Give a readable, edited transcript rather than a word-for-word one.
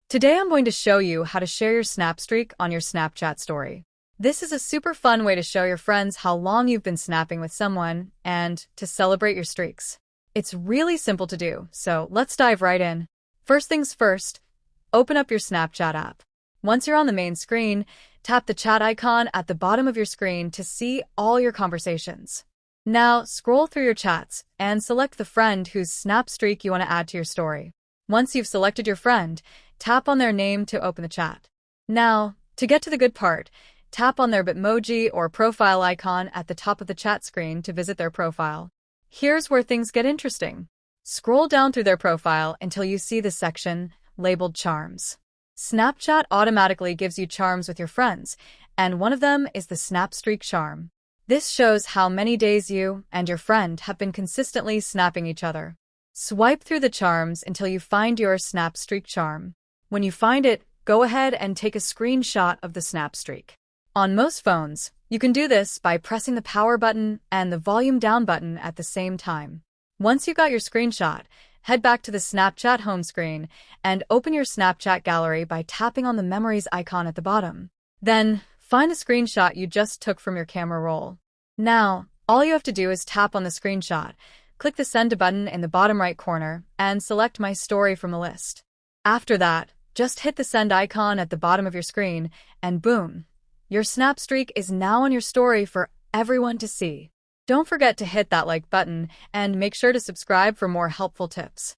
Today I'm going to show you how to share your Snapstreak on your Snapchat story. This is a super fun way to show your friends how long you've been snapping with someone and to celebrate your streaks. It's really simple to do, so let's dive right in. First things first, open up your Snapchat app. Once you're on the main screen, tap the chat icon at the bottom of your screen to see all your conversations. Now, scroll through your chats and select the friend whose Snapstreak you want to add to your story. Once you've selected your friend, tap on their name to open the chat. Now, to get to the good part, tap on their Bitmoji or profile icon at the top of the chat screen to visit their profile. Here's where things get interesting. Scroll down through their profile until you see the section labeled Charms. Snapchat automatically gives you charms with your friends, and one of them is the Snapstreak charm. This shows how many days you and your friend have been consistently snapping each other. Swipe through the charms until you find your Snapstreak charm. When you find it, go ahead and take a screenshot of the Snapstreak. On most phones, you can do this by pressing the power button and the volume down button at the same time. Once you got your screenshot, head back to the Snapchat home screen and open your Snapchat gallery by tapping on the memories icon at the bottom. Then, find the screenshot you just took from your camera roll. Now, all you have to do is tap on the screenshot, click the Send to button in the bottom right corner, and select My Story from the list. After that, just hit the send icon at the bottom of your screen, and boom! Your Snapstreak is now on your story for everyone to see. Don't forget to hit that like button, and make sure to subscribe for more helpful tips.